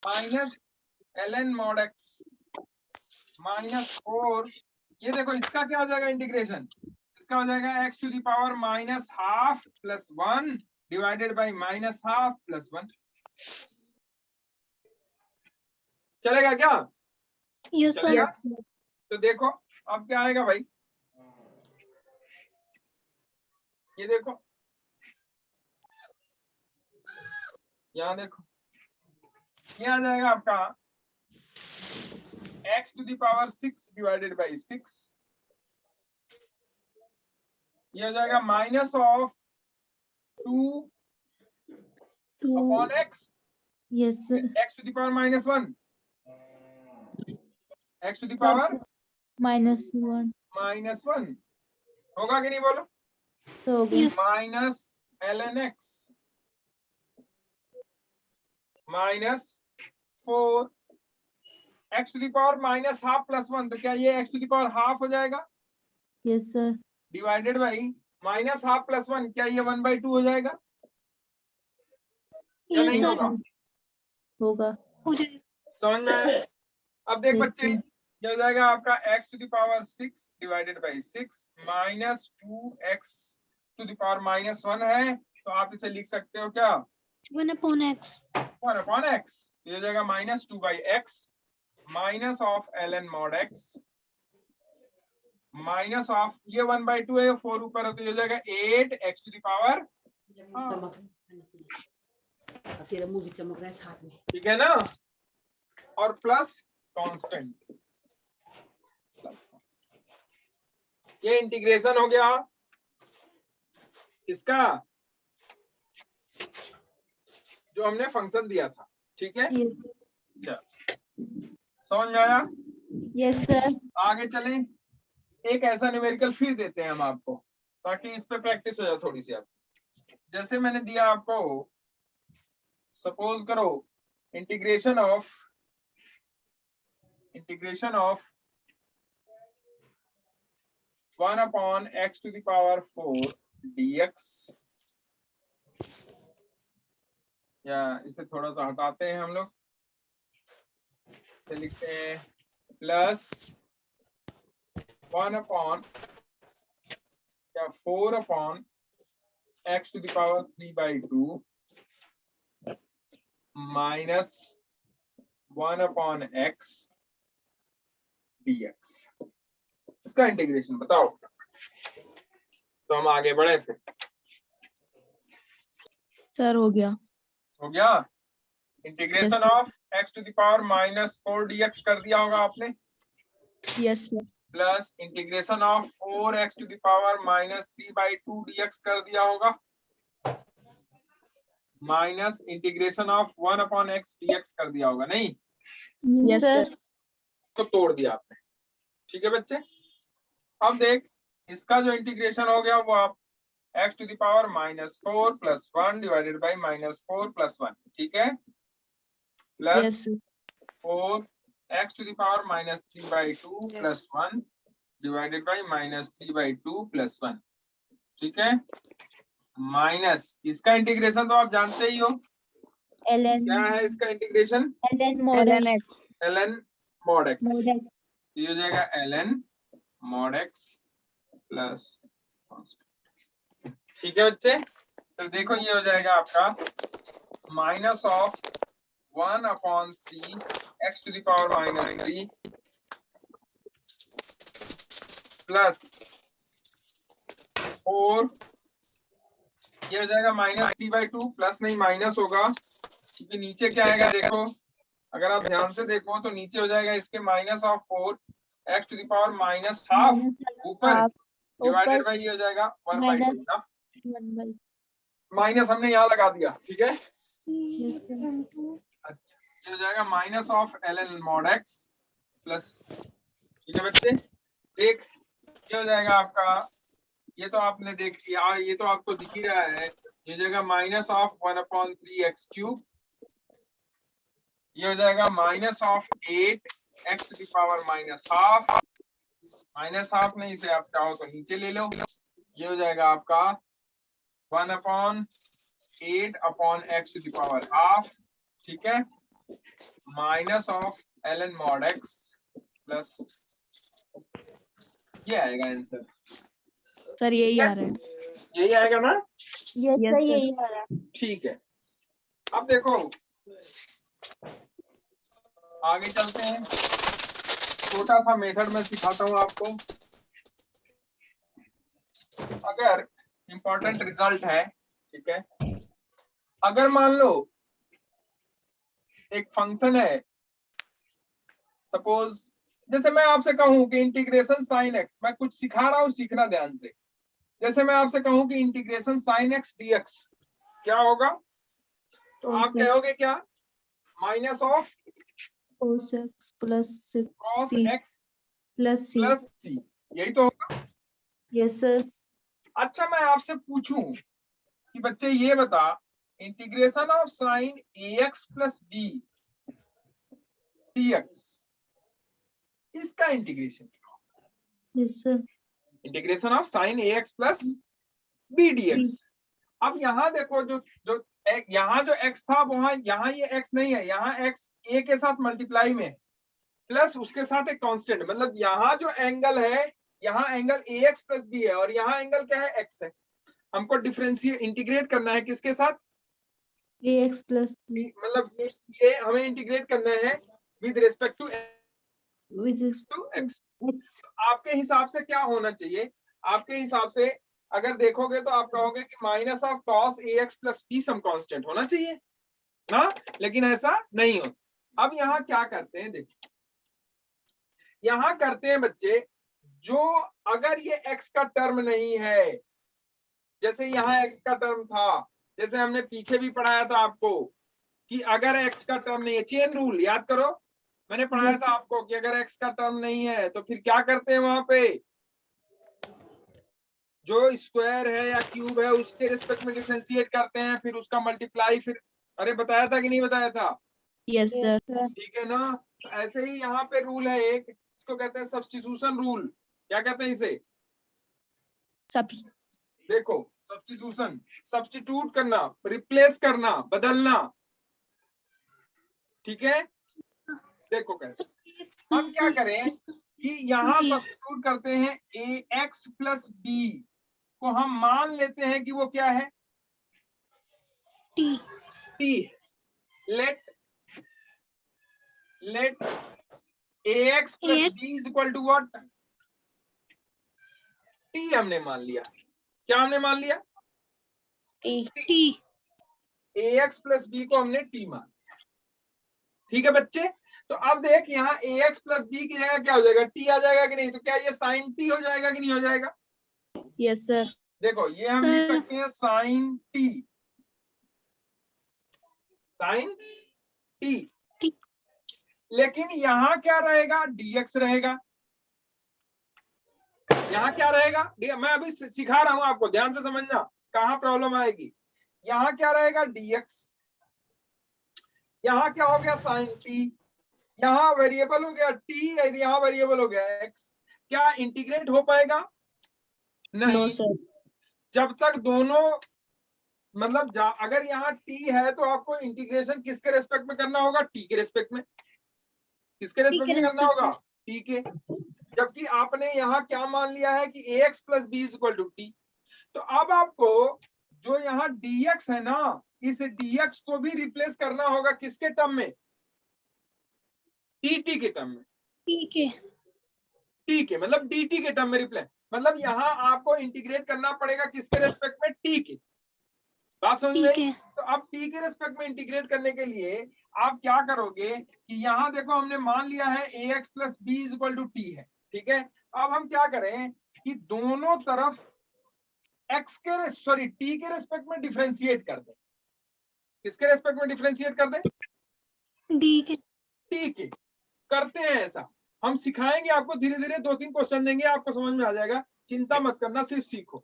Minus ln mod x minus 4, ये देखो इसका क्या हो जाएगा इंटीग्रेशन, इसका हो जाएगा x to the power minus half plus 1 divided by minus half plus 1। चलेगा क्या? यस चलेगा। सर। तो देखो अब क्या आएगा भाई, ये देखो यहाँ देखो, ये आ जाएगा आपका x to the power 6 divided by 6, ये हो जाएगा minus of 2 upon x, yes sir. x to the power minus 1, x to the power -1 minus 1 होगा कि नहीं बोलो, सो हो गया। Minus ln x minus 4 x to the power minus half plus 1, तो क्या ये x to the power half हो जाएगा yes sir. Divided by minus half plus 1, क्या ये 1/2 हो जाएगा या यस नहीं सर। होगा? होगा। हो जाएगा। समझ में आया? अब देख Yes, बच्चे, sir. ये हो जाएगा आपका x to the power 6 divided by 6 minus 2x to the power minus 1 है, तो आप इसे लिख सकते हो क्या 1/x। 1/x, ये हो जाएगा minus 2/x minus of ln mod x minus of ये 1/2 है, 4 ऊपर है तो ये हो जाएगा 8x टू द पावर, फिर मूवी चमक रहा है साथ में, ठीक है ना, और प्लस कांस्टेंट, ये इंटीग्रेशन हो गया इसका जो हमने फंक्शन दिया था, ठीक है। Yes. समझ में आया? Yes, sir. आगे चलें, एक ऐसा न्यूमेरिकल फिर देते हैं हम आपको ताकि इस पे प्रैक्टिस हो जाए थोड़ी सी। आप जैसे मैंने दिया आपको, सपोज करो integration of 1/x to the power 4 dx, या इसे थोड़ा सा हटाते हैं हम लोग, इसे लिखते हैं plus 4/x to the power 3/2 minus 1/x dx, इसका इंटीग्रेशन बताओ। तो हम आगे बढ़े थे, सर हो गया। हो गया integration of x to the power -4 dx कर दिया होगा आपने, yes sir. Plus integration of 4x to the power -3/2 dx कर दिया होगा, minus integration of 1/x dx कर दिया होगा, नहीं यस सर। तो तोड़ दिया आपने, ठीक है बच्चे। अब देख इसका जो इंटीग्रेशन हो गया वो आप x to the power -4 + 1 divided by -4 + 1, ठीक है, plus 4x to the power -3/2 + 1 divided by -3/2 + 1, ठीक है, माइनस इसका इंटीग्रेशन तो आप जानते ही हो, क्या है इसका integration, ln mod x। ln mod x, mod x। ये हो जाएगा ln mod x प्लस, ठीक है बच्चे। तो देखो ये हो जाएगा आपका minus of 1/3 x to the power -3 plus 4, ये हो जाएगा -3/2 प्लस नहीं माइनस होगा क्योंकि नीचे क्या आएगा देखो, अगर आप ध्यान से देखो तो नीचे हो जाएगा इसके minus of 4x to the power -½ ऊपर डिवाइडेड बाई ये हो जाएगा 1/2 ना, माइनस हमने यहाँ लगा दिया, ठीक है। अच्छा ये हो जाएगा minus of ln mod x plus, ठीक है बच्चे। देख ये हो जाएगा आपका, ये तो आपने देख यार, ये तो आपको दिख ही रहा है, ये हो जाएगा माइनस ऑफ 1/3x³, ये हो जाएगा minus of 8x to the power -½ -½ नहीं, इसे आप चाहो तो नीचे ले लो, ये हो जाएगा आपका 1/8/x टू द पावर ½ ठीक है, minus of ln mod x plus, ये आएगा आंसर। सर यही आ रहा है। यही आएगा ना? Yes sir sir. यही आ रहा है। ठीक है, अब देखो आगे चलते हैं। छोटा सा मेथड में सिखाता हूं आपको। अगर इंपॉर्टेंट रिजल्ट है, ठीक है, अगर मान लो एक फंक्शन है, सपोज जैसे मैं आपसे कहूं कि इंटीग्रेशन साइन एक्स, मैं कुछ सिखा रहा हूं, सीखना ध्यान से। जैसे मैं आपसे कहूं कि इंटीग्रेशन साइन एक्स डीएक्स क्या होगा, तो आप कहोगे क्या, minus of cos x plus cos c x plus c। Plus c, यही तो होगा। Yes sir. अच्छा मैं आपसे पूछूं कि बच्चे ये बता, integration of sine a x plus b dx, इसका integration, yes sir. Integration of sine a x plus b dx. अब यहाँ देखो जो यहाँ जो x था वहां, यहाँ ये x नहीं है, यहाँ x a के साथ मल्टीप्लाई में है, प्लस उसके साथ एक कांस्टेंट, मतलब यहाँ जो एंगल है, यहाँ एंगल ax प्लस बी है और यहाँ एंगल क्या है, x है। हमको डिफरेंशिएट इंटीग्रेट करना है किसके साथ, ax प्लस b मतलब ये हमें इंटीग्रेट करना है with respect to which is x। x। आपके हिसाब से क्या होना चाहिए, आपके हिसाब से अगर देखोगे तो आप कहोगे कि minus of cos A x plus B some constant होना चाहिए ना, लेकिन ऐसा नहीं हो। अब यहाँ क्या करते हैं, देखो यहाँ करते हैं बच्चे, जो अगर ये x का टर्म नहीं है, जैसे यहाँ x का टर्म था, जैसे हमने पीछे भी पढ़ाया था आपको कि अगर x का टर्म नहीं है, चेन रूल याद करो, मैंने पढ़ाया था आपको कि अगर x का टर्म नहीं है तो फिर क्या करते हैं, वहां पे जो स्क्वायर है या क्यूब है उसके रिस्पेक्ट में डिफरेंशिएट करते हैं, फिर उसका मल्टीप्लाई, फिर अरे बताया था कि नहीं बताया था, यस सर। ठीक है ना। तो ऐसे ही यहाँ पे रूल है एक, इसको कहते हैं सब्स्टिट्यूशन रूल। क्या कहते हैं इसे, सब देखो सब्स्टिट्यूशन, सब्स्टिट्यूट करना, रिप्लेस करना, बदलना, ठीक है। देखो कैसे हम क्या करें कि यहाँ सब्स्टिट्यूट करते हैं, ए एक्स प्लस बी को हम मान लेते हैं कि वो क्या है, T. Let ax plus b is equal to what, T हमने मान लिया। क्या हमने मान लिया, टी। ax प्लस b को हमने t मान लिया, ठीक है बच्चे। तो अब देख यहाँ ax प्लस b की जगह क्या हो जाएगा, t आ जाएगा कि नहीं, तो क्या ये साइन t हो जाएगा कि नहीं हो जाएगा। Yes sir. देखो ये हम लिख सकते हैं साइन t, साइन t, लेकिन यहाँ क्या रहेगा, dx रहेगा। यहाँ क्या रहेगा, मैं अभी सिखा रहा हूं आपको, ध्यान से समझना कहाँ प्रॉब्लम आएगी। यहाँ क्या रहेगा, dx, यहाँ क्या हो गया साइन t, यहाँ वेरिएबल हो गया t और यहाँ वेरिएबल हो गया x। क्या इंटीग्रेट हो पाएगा, नहीं सर। जब तक दोनों, मतलब अगर यहाँ t है तो आपको इंटीग्रेशन किसके रेस्पेक्ट में करना होगा, t के रेस्पेक्ट में। किसके रेस्पेक्ट में करना होगा, t के। जबकि आपने यहाँ क्या मान लिया है कि ax plus B is equal to T. तो अब आपको जो यहाँ dx है ना, इस dx को भी रिप्लेस करना होगा किसके टर्म में, dt के टर्म में। ठीक है, मतलब dt के टर्म में रिप्लेस, मतलब यहाँ आपको इंटीग्रेट करना पड़ेगा किसके रेस्पेक्ट में, t के। बात समझ में आई। तो अब t के रेस्पेक्ट में इंटीग्रेट करने के लिए आप क्या करोगे कि यहाँ देखो हमने मान लिया है ax plus B is equal to T है, ठीक है। अब हम क्या करें कि दोनों तरफ x के सॉरी t के रेस्पेक्ट में डिफरेंशिएट कर दें। किसके रेस्पेक्ट में डिफरेंशिएट कर दें, ठीक है, करते हैं ऐसा। हम सिखाएंगे आपको धीरे धीरे, 2-3 क्वेश्चन देंगे, आपको समझ में आ जाएगा, चिंता मत करना, सिर्फ सीखो।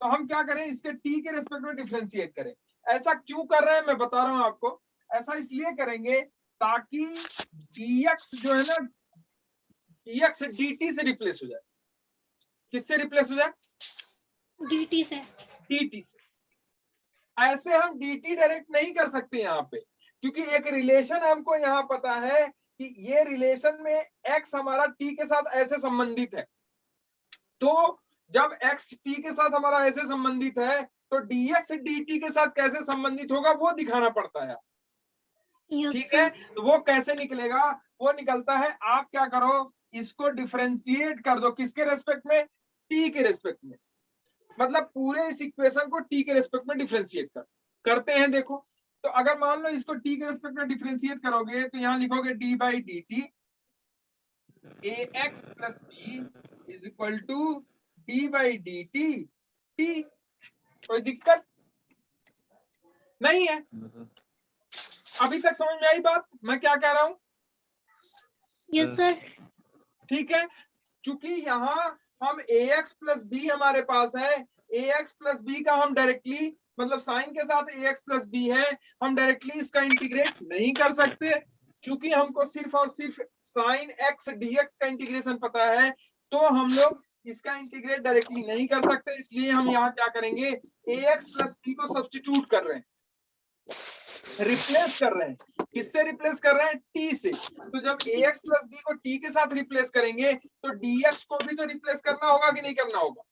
तो हम क्या करें, इसके t के रेस्पेक्ट में डिफरेंशिएट करें। ऐसा क्यों कर रहे हैं मैं बता रहा हूं आपको, ऐसा इसलिए करेंगे ताकि dx जो है ना, dx dt से रिप्लेस हो जाए। किससे रिप्लेस हो जाए, dt से। ऐसे हम dt डायरेक्ट नहीं कर सकते यहाँ पे, क्योंकि एक रिलेशन हमको यहाँ पता है कि ये रिलेशन में x हमारा t के साथ ऐसे संबंधित है, तो जब x t के साथ हमारा ऐसे संबंधित है तो dx dt के साथ कैसे संबंधित होगा वो दिखाना पड़ता है। Yes, ठीक sir. है, तो वो कैसे निकलेगा, वो निकलता है, आप क्या करो, इसको डिफरेंशिएट कर दो, किसके रेस्पेक्ट में, t के रेस्पेक्ट में, मतलब पूरे इस इक्वेशन को t के रेस्पेक्ट में डिफरेंशिएट करते हैं। देखो, तो अगर मान लो इसको t के रेस्पेक्ट में डिफरेंशिएट करोगे तो यहाँ लिखोगे d by D T ax plus b is equal to d by D T t। कोई दिक्कत नहीं है? अभी तक समझ में आई बात मैं क्या कह रहा हूं? Yes, sir. ठीक है, चूंकि यहाँ हम ax प्लस बी हमारे पास है, ax प्लस बी का हम डायरेक्टली मतलब साइन के साथ ax प्लस बी है, हम डायरेक्टली इसका इंटीग्रेट नहीं कर सकते, क्योंकि हमको सिर्फ और सिर्फ साइन x dx का इंटीग्रेशन पता है, तो हम लोग इसका इंटीग्रेट डायरेक्टली नहीं कर सकते, इसलिए हम यहाँ क्या करेंगे, ax प्लस बी को सब्स्टिट्यूट कर रहे हैं, रिप्लेस कर रहे हैं। किससे रिप्लेस कर रहे हैं, t से। तो जब ax प्लस b को t के साथ रिप्लेस करेंगे तो dx को भी तो रिप्लेस करना होगा कि नहीं करना होगा?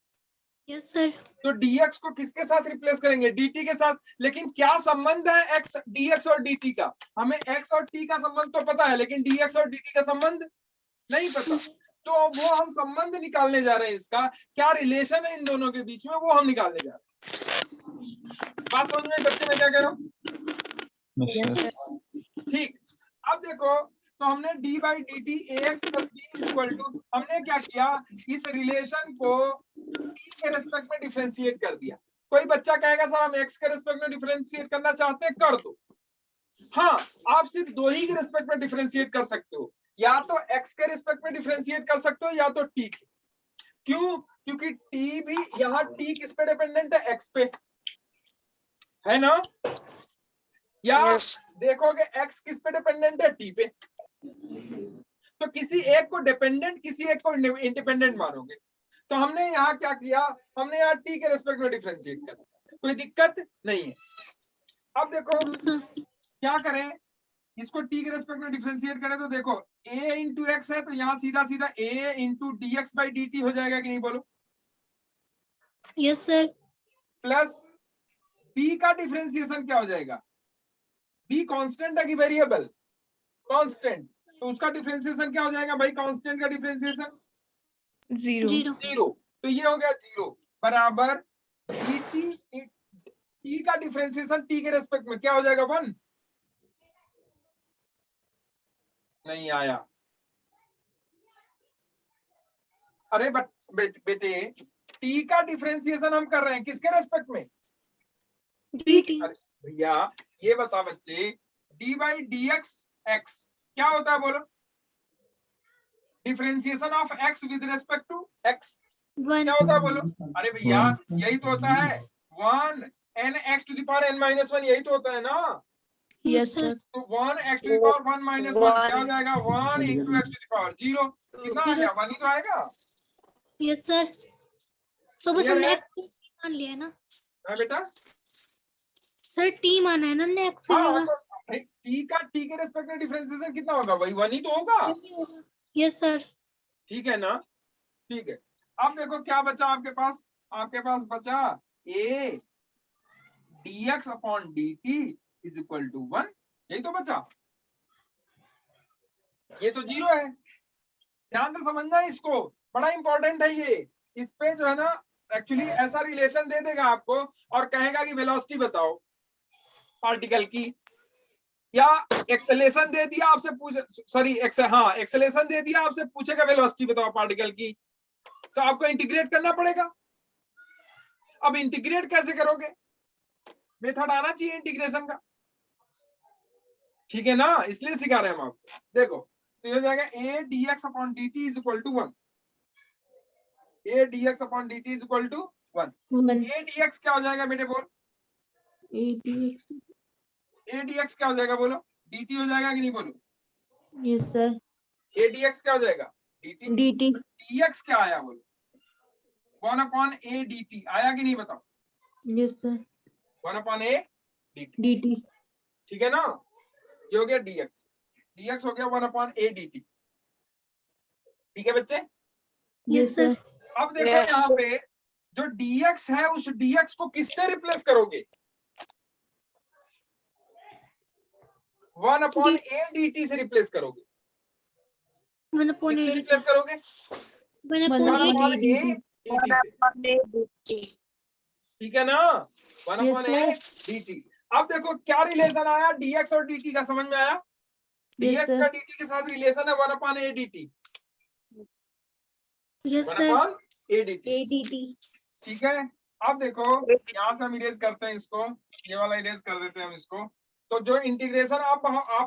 Yes, sir. तो dx को किसके साथ रिप्लेस करेंगे, dt के साथ। लेकिन क्या संबंध है x dx और dt का, हमें x और t का संबंध तो पता है, लेकिन dx और dt का संबंध नहीं पता, तो वो हम संबंध निकालने जा रहे हैं, इसका क्या रिलेशन है इन दोनों के बीच में वो हम निकालने जा रहे हैं। बात समझ में बच्चे, मैं क्या कह रहा हूँ? Yes, sir. ठीक, अब देखो, तो हमने d by D T ax plus b equal to, हमने क्या किया, इस रिलेशन को t के रेस्पेक्ट में डिफरेंशिएट कर दिया। कोई बच्चा कहेगा सर हम x के रेस्पेक्ट में डिफरेंशिएट करना चाहते हैं, कर दो। हाँ, आप सिर्फ दो ही के रेस्पेक्ट में डिफरेंशिएट कर सकते हो, या तो x के रेस्पेक्ट में डिफरेंशिएट कर सकते हो या तो t के। क्यों? क्योंकि t भी यहाँ t किस पे डिपेंडेंट है, x पे है ना, या देखोगे x किस पे डिपेंडेंट है, t पे। तो किसी एक को डिपेंडेंट किसी एक को इंडिपेंडेंट मानोगे, तो हमने यहाँ क्या किया, हमने यहाँ t के रेस्पेक्ट में डिफरेंशिएट कर दिया, कोई दिक्कत नहीं है। अब देखो क्या करें, इसको t के रेस्पेक्ट में डिफरेंशिएट करें तो देखो a इंटू एक्स है, तो यहाँ सीधा सीधा a into D x by D T हो जाएगा कि नहीं, बोलो। Yes, sir. प्लस b का डिफरेंशिएशन क्या हो जाएगा, b कांस्टेंट है कि वेरिएबल, कांस्टेंट, तो उसका डिफरेंशिएशन क्या हो जाएगा भाई, कांस्टेंट का डिफरेंशिएशन Zero. जीरो, तो ये हो गया जीरो बराबर dt t का डिफरेंशिएशन t के रेस्पेक्ट में क्या हो जाएगा, 1। नहीं आया, अरे बेटे t का डिफरेंशिएशन हम कर रहे हैं किसके रेस्पेक्ट में, dt. अरे भैया ये बता बच्चे, d by D X X क्या होता है बोलो, differentiation of x with respect to x One. क्या होता है बोलो। अरे भैया यही तो होता है, 1 n x to the power n minus 1, यही तो होता है ना। Yes, sir. तो 1 x to the power 1 minus 1 क्या हो जाएगा, 1 into x to the power 0, कितना आ गया, 1 ही तो आएगा। Yes, sir. तो बस Clear हमने है? x को मान लिया है ना है बेटा, सर, t माना है ना हमने x की हाँ जगह। तो भाई t के रेस्पेक्ट में डिफरेंशिएशन कितना होगा भाई, 1 ही तो होगा। Yes, sir. ठीक है ना, ठीक है। अब देखो क्या बचा आपके पास बचा a dx upon dt is equal to 1, यही तो बचा, ये तो 0 है। ध्यान से समझना इसको, बड़ा इंपॉर्टेंट है ये। इस पे जो है ना एक्चुअली ऐसा रिलेशन दे देगा आपको और कहेगा कि वेलोसिटी बताओ पार्टिकल की, या एक्सेलेरेशन दे दिया आपसे एक्सेलेरेशन दे दिया आपसे पूछेगा वेलोसिटी बताओ पार्टिकल की, तो आपको इंटीग्रेट करना पड़ेगा। अब इंटीग्रेट कैसे करोगे, मेथड आना चाहिए इंटीग्रेशन का, ठीक है ना, इसलिए सिखा रहे हैं हम आपको। देखो तो ये हो जाएगा a dx upon dt is equal to 1, a dx upon dt is equal to 1। a dx क्या हो जाएगा बेटे बोल, a dx क्या हो जाएगा बोलो, dt हो जाएगा कि नहीं बोलो। Yes, sir. a dx क्या हो जाएगा, dt। dt. dx क्या आया बोलो, 1 अपॉन a dt आया कि नहीं बताओ, Yes, sir. 1 upon a dt, dt. ठीक है ना। ये हो गया dx, dx हो गया 1/a dt। ठीक है बच्चे? Yes sir. अब देखो यहाँ पे जो dx है उस dx को किससे रिप्लेस करोगे? 1/a dt से रिप्लेस करोगे। 1/a किससे dt। रिप्लेस करोगे? 1/a 1/a dt। dt से। ठीक है ना? 1/a dt। अब देखो क्या रिलेशन आया dx और dt का, समझ में आया? dx का dt के साथ रिलेशन है 1/a dt। Yes sir. 1/a dt। ADT ठीक है। अब देखो यहाँ से हम इरेज करते हैं इसको, ये वाला इरेज कर देते हैं हम इसको। तो जो इंटीग्रेशन आप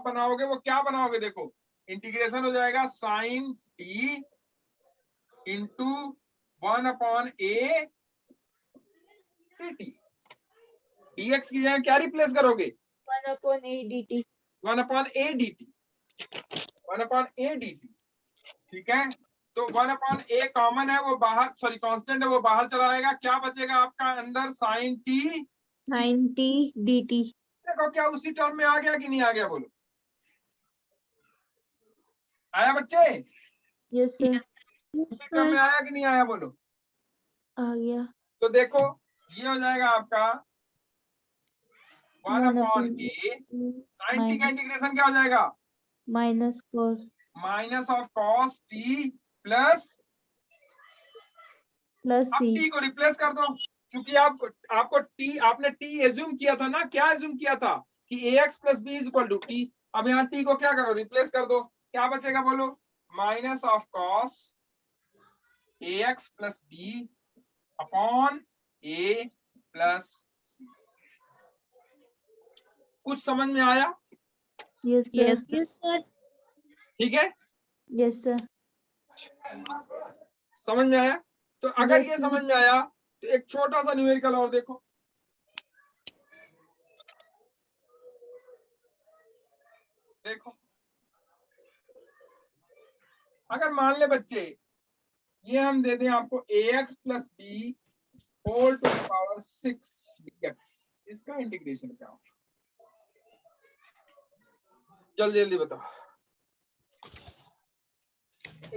बनाओगे वो क्या बनाओगे? देखो इंटीग्रेशन हो जाएगा sine t into 1/a dt। dx की जगह क्या रिप्लेस करोगे? 1/a dt 1/a dt। 1/a dt। ठीक है। तो 1/a कॉमन है, वो बाहर, सॉरी कांस्टेंट है, वो बाहर चला जाएगा। क्या बचेगा आपका अंदर? Sign t। 90 dt देखो क्या उसी टर्म में आ गया कि नहीं आ गया? बोलो, आया बच्चे? यस सर उसी टर्म में आया कि नहीं आया? बोलो। आ गया तो देखो ये हो जाएगा आपका 1/a साइन t का इंटीग्रेशन क्या हो जाएगा? Minus cos minus of cos t plus, plus अब c t को रिप्लेस कर दो। क्योंकि आपको t, आपने t एज्यूम किया था ना, क्या एज्यूम किया था कि ax plus b is equal to t। अब यहाँ t को क्या करो? रिप्लेस कर दो। क्या बचेगा? बोलो। Minus of cos ax plus b upon a plus c। कुछ समझ में आया? यस सर ठीक है, यस सर समझ में आया? तो अगर Yes, ये sir. समझ में आया तो एक छोटा सा न्यूमेरिकल और देखो। देखो अगर मान ले बच्चे ये हम दे दें आपको ax plus B whole to the power 6 dx, इसका इंटीग्रेशन क्या होगा? जल्दी जल्दी बताओ।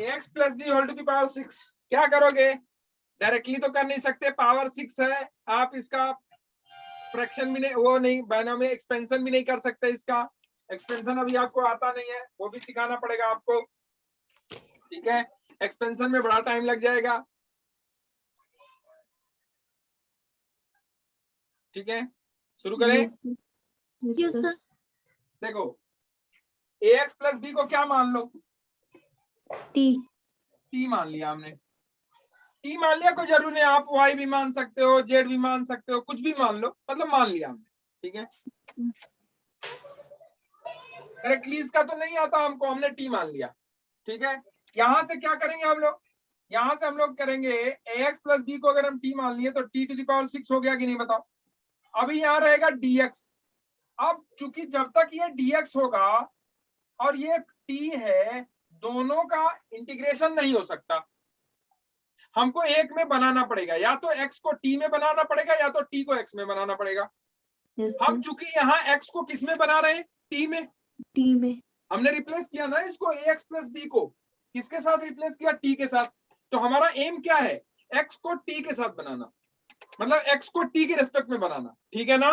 ax plus B whole to the power 6 क्या करोगे? डायरेक्टली तो कर नहीं सकते, पावर 6 है। आप इसका फ्रैक्शन भी नहीं, वो नहीं बाइनोम में एक्सपेंशन भी नहीं कर सकते। इसका एक्सपेंशन अभी आपको आता नहीं है, वो भी सिखाना पड़ेगा आपको। ठीक है, एक्सपेंशन में बड़ा टाइम लग जाएगा। ठीक है, शुरू करें। Yes sir. देखो ax प्लस बी को क्या मान लो? t मान लिया हमने। t मान लिया, कोई जरूरी नहीं, आप y भी मान सकते हो, z भी मान सकते हो, कुछ भी मान लो, मतलब मान लिया हमने। ठीक है, करेक्टली इसका तो नहीं आता हमको, हमने t मान लिया। ठीक है, यहां से क्या करेंगे हम लोग? यहां से हम लोग करेंगे ax प्लस बी को अगर हम t मान लिए तो t टू द पावर 6 हो गया कि नहीं? बताओ। अभी यहाँ रहेगा dx। अब चूंकि जब तक ये dx होगा और ये t है, दोनों का इंटीग्रेशन नहीं हो सकता। हमको एक में बनाना पड़ेगा, या तो x को t में बनाना पड़ेगा या तो t को x में बनाना पड़ेगा। हम चूंकि यहाँ x को किस में बना रहे हैं? t में। हमने रिप्लेस किया ना इसको, ax प्लस b को किसके साथ रिप्लेस किया? t के साथ। तो हमारा एम क्या है? x को t के साथ बनाना, मतलब x को t के रेस्पेक्ट में बनाना। ठीक है ना?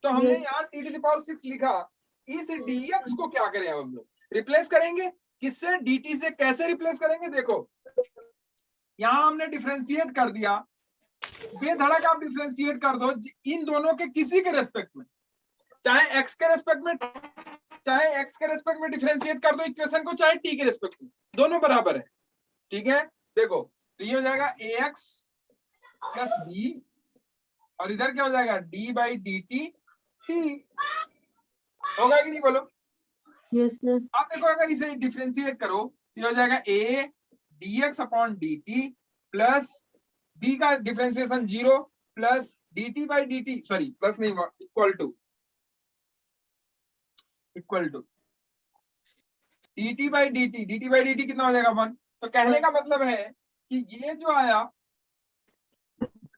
तो हमने यहाँ t टू द पावर 6 लिखा। इस dx को क्या करें? हम लोग रिप्लेस करेंगे किससे? dt से। कैसे रिप्लेस करेंगे? देखो यहाँ हमने डिफरेंशिएट कर दिया, बेधड़क आप डिफरेंशिएट कर दो इन दोनों के किसी के रेस्पेक्ट में, चाहे x के रेस्पेक्ट में, चाहे x के रेस्पेक्ट में डिफरेंशिएट कर दो इक्वेशन को, चाहे t के रेस्पेक्ट में, दोनों बराबर है। ठीक है, देखो तो ये हो जाएगा ax प्लस b और इधर क्या हो जाएगा? d by D T t। होगा कि नहीं? बोलो। यस सर आप देखो अगर इसे डिफरेंशिएट करो ये हो जाएगा a dx upon dt plus b का differentiation 0 plus dt by dt, sorry plus नहीं, equal to dt by dt कितना हो जाएगा? 1। तो कहने का मतलब है कि ये जो आया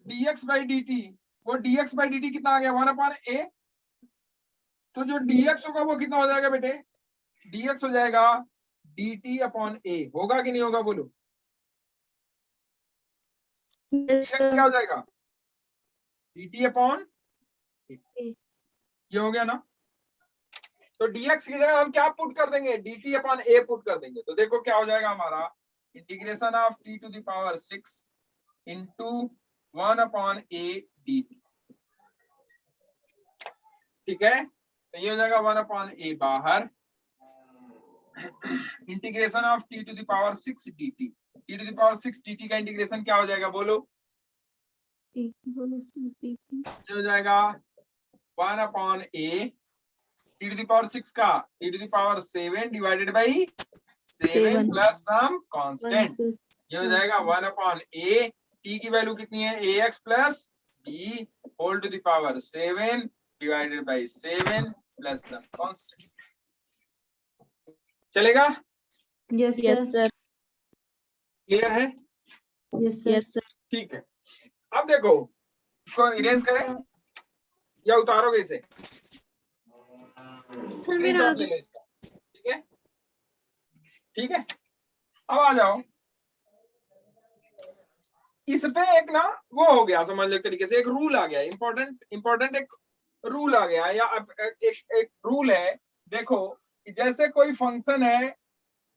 dx बाई dt, वो dx बाई dt कितना आ गया? 1/a। तो जो dx होगा वो कितना हो जाएगा बेटे, dx हो जाएगा dt अपॉन a, होगा कि नहीं होगा बोलो, dx क्या हो जाएगा dt अपॉन a, ये हो गया ना। तो dx की जगह हम क्या पुट कर देंगे, dt अपॉन a पुट कर देंगे, तो देखो क्या हो जाएगा हमारा, integration of t to the power 6 into 1 upon a dt, ठीक है। तो ये हो जाएगा 1 अपॉन a बाहर, integration of t to the power 6 dt, t to the power 6 dt का इंटीग्रेशन क्या हो जाएगा बोलो, ये हो जाएगा 1 upon a t to the power 6 का t to the power 7 divided by 7 plus some constant, ये हो जाएगा 1 अपॉन a, t की वैल्यू कितनी है ax plus b whole to the power 7 divided by 7 plus some constant, चलेगा, Yes, sir. Clear है, Yes, sir. ठीक है। अब देखो इसको इरेज करें या उतारोगे इसे, सर मेरा स्क्रीनशॉट ले लो इसका, ठीक है, ठीक है। अब आ जाओ, इस पे एक ना वो हो गया, समझ लो एक तरीके से एक रूल आ गया, इंपॉर्टेंट एक रूल आ गया, या एक रूल है, देखो कि जैसे कोई फंक्शन है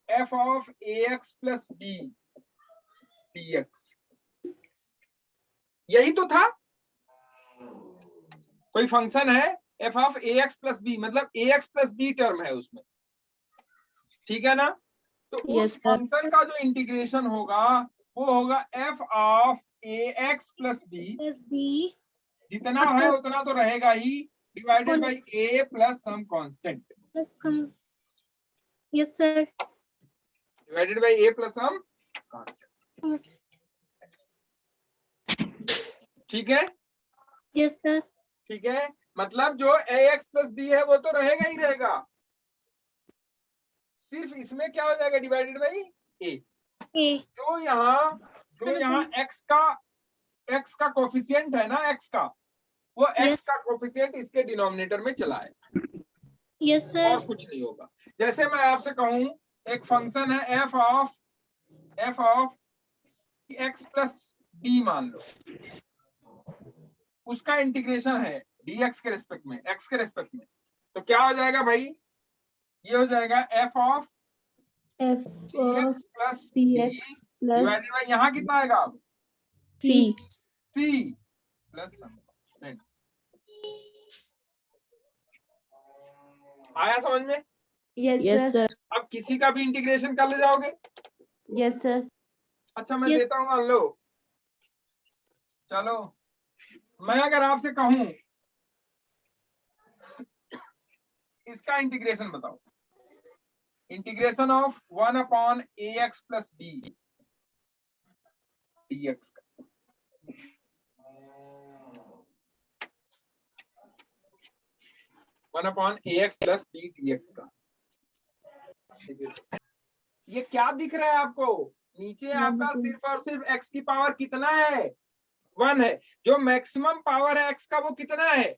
f of ax plus b dx, यही तो था, कोई फंक्शन है f of ax plus b, मतलब ax प्लस b टर्म है उसमें, ठीक है ना। तो Yes, उस sir. फंक्शन का जो इंटीग्रेशन होगा वो होगा f of ax plus b, plus b जितना है उतना तो रहेगा ही, divided by a plus some constant, plus कम, yes sir, divided by a plus some constant, ठीक है, यस सर, ठीक है। मतलब जो ax प्लस b है वो तो रहेगा ही रहेगा, सिर्फ इसमें क्या हो जाएगा डिवाइडेड बाई a, ए जो यहाँ x का कोफिशिएंट है ना, x का, वो x का कोफिशिएंट इसके डिनोमिनेटर में चला है, यस सर, और कुछ नहीं होगा। जैसे मैं आपसे कहूं एक फंक्शन है f of x plus b मान लो, उसका इंटीग्रेशन है dx के रेस्पेक्ट में, x के रेस्पेक्ट में, तो क्या हो जाएगा भाई, ये हो जाएगा f of F of cx plus cx plus divided by यहाँ कितना आएगा अब c. c प्लस सम, आया समझ में। Yes, sir. अब किसी का भी इंटीग्रेशन कर ले जाओगे, Yes, sir. अच्छा मैं Yes. देता हूँ, मान लो, चलो मैं अगर आपसे कहूं इसका इंटीग्रेशन बताओ, integration of 1 upon ax plus b dx का, one upon ax plus b dx का, ये क्या दिख रहा है आपको, नीचे आपका सिर्फ और सिर्फ x की पावर कितना है, 1 है, जो मैक्सिमम पावर है x का वो कितना है,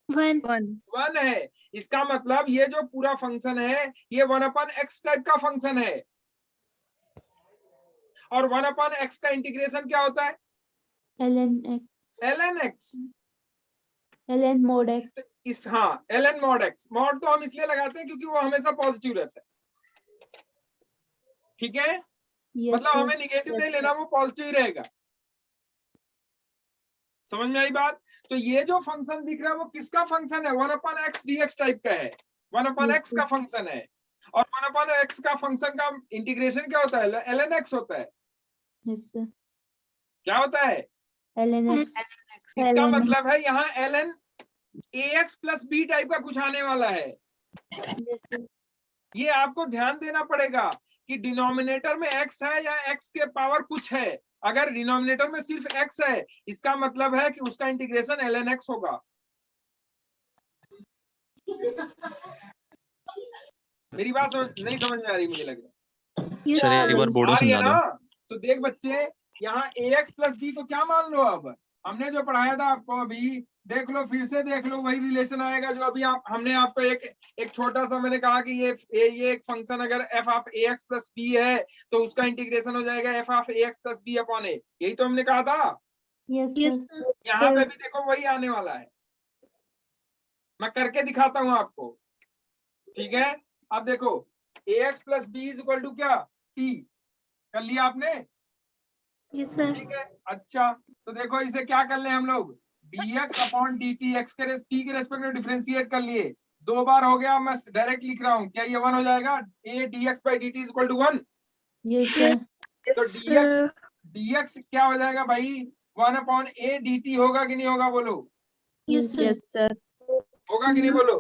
1 1 है। इसका मतलब ये जो पूरा फंक्शन है ये 1 अपॉन x टाइप का फंक्शन है, और 1 अपॉन x का इंटीग्रेशन क्या होता है, ln x. ln x, ln mod x. इस हाँ ln mod x, mod तो हम इसलिए लगाते हैं क्योंकि वो हमेशा पॉजिटिव रहता है, ठीक है, Yes, मतलब sir. हमें निगेटिव नहीं लेना, वो पॉजिटिव ही रहेगा, समझ में आई बात। तो ये जो फंक्शन दिख रहा है वो किसका फंक्शन है, 1 अपॉन x dx टाइप का है, 1 अपॉन Yes, x का फंक्शन है, और 1 अपॉन x का फंक्शन का इंटीग्रेशन क्या होता है, ln x होता है, Yes, sir. क्या होता है, ln x. इसका ln x. मतलब है यहाँ ln ax plus b type का कुछ आने वाला है, Yes, sir. ये आपको ध्यान देना पड़ेगा कि डिनोमिनेटर में x है या x के पावर कुछ है, अगर डिनोमिनेटर में सिर्फ x है इसका मतलब है कि उसका इंटीग्रेशन ln x होगा, मेरी बात नहीं समझ में आ रही, मुझे लग रहा है सर एक बार बोर्ड आ रही है समझा ना। दो। तो देख बच्चे यहाँ ax प्लस b को क्या मान लो, अब हमने जो पढ़ाया था आपको अभी देख लो, फिर से देख लो, वही रिलेशन आएगा जो अभी आप हमने आपको एक छोटा सा मैंने कहा कि ये एक फंक्शन अगर f of a x plus b है तो उसका इंटीग्रेशन हो जाएगा f of a x plus b upon a, यही तो हमने कहा था। Yes, Yes, sir. sir. यहाँ पे भी देखो वही आने वाला है, मैं करके दिखाता हूं आपको, ठीक है। अब देखो a x plus B is equal to क्या, टी, कर लिया आपने, Yes, sir. ठीक है। अच्छा तो देखो इसे क्या कर ले हम लोग, dx अपॉन dt x के टी के रेस्पेक्ट में डिफरेंशिएट कर लिए, 2 बार हो गया, मैं डायरेक्ट लिख रहा हूँ, क्या ये 1 हो जाएगा, a dx by dt is equal to 1। Yes, sir. तो dx क्या हो जाएगा भाई, 1 अपॉन a dt होगा कि नहीं होगा, बोलो Yes, sir. Yes, sir. होगा कि नहीं बोलो।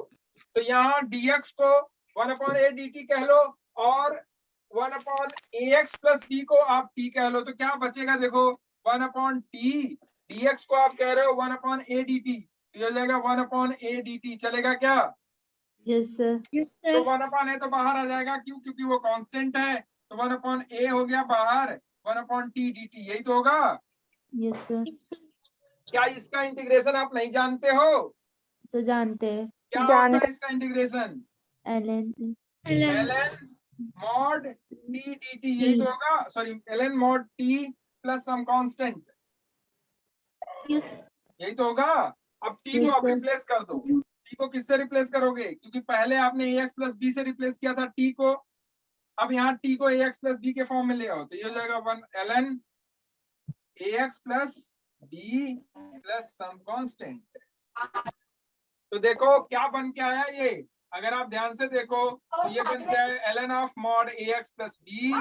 तो यहाँ dx को 1 अपॉन a dt कह लो और 1 अपॉन ax प्लस b को आप t कह लो, तो क्या बचेगा देखो, 1 अपॉन t, dx को आप कह रहे हो 1 अपॉन a dt, तो ये हो जाएगा 1 अपॉन a dt, चलेगा क्या। Yes, sir. Yes, तो sir. 1 अपॉन a तो बाहर आ जाएगा, क्यों, क्योंकि वो कांस्टेंट है, तो 1 अपॉन a हो गया बाहर, 1 अपॉन t dt, यही तो होगा। Yes, sir. Yes, sir. क्या इसका इंटीग्रेशन आप नहीं जानते हो, तो जानते हैं क्या होता है इसका integration, ln ln mod t dt, यही तो होगा, sorry ln mod t plus some constant, Yes. यही तो होगा। अब t को Yes, आप sir. रिप्लेस कर दो, t को किससे रिप्लेस करोगे, क्योंकि पहले आपने ax प्लस b से रिप्लेस किया था t को, अब यहाँ t को ax प्लस b के फॉर्म में ले आओ, तो ये हो जाएगा 1 ln ax plus b plus some constant. तो देखो क्या बन के आया ये, अगर आप ध्यान से देखो तो ये बन गया है ln of mod ax plus b